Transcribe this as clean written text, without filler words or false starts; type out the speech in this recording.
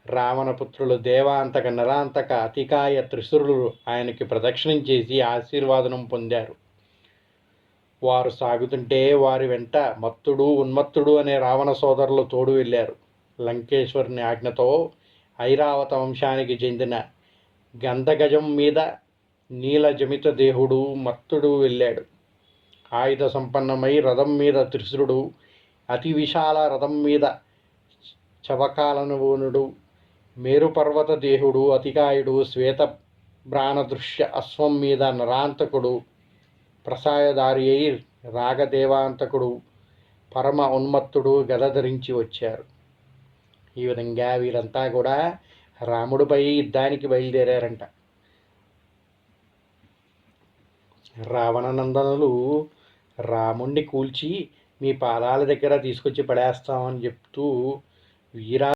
రావణపుత్రులు దేవాంతక నరాంతక అతికాయ త్రిశూరులు ఆయనకి ప్రదక్షిణం చేసి ఆశీర్వాదనం పొందారు. వారు సాగుతుంటే వారి వెంట మత్తుడు ఉన్మత్తుడు అనే రావణ సోదరులు తోడు వెళ్ళారు. లంకేశ్వరుని ఆజ్ఞతో ఐరావత వంశానికి చెందిన గంధగజం మీద నీలజమిత దేహుడు మత్తుడు వెళ్ళాడు. ఆయుధ సంపన్నమై రథం మీద త్రిశూరుడు, అతి విశాల రథం మీద చవకాలనువునుడు, మేరుపర్వత దేహుడు అతికాయుడు, శ్వేత బ్రాణదృశ్య అశ్వం మీద నరాంతకుడు, ప్రసాయదారి అయి రాగదేవాంతకుడు, పరమ ఉన్మత్తుడు గద ధరించి వచ్చారు. ఈ విధంగా వీరంతా కూడా రాముడిపై యుద్ధానికి బయలుదేరారంట. రావణనందనులు రాముణ్ణి కూల్చి మీ పాదాల దగ్గర తీసుకొచ్చి పడేస్తామని చెప్తూ వీరా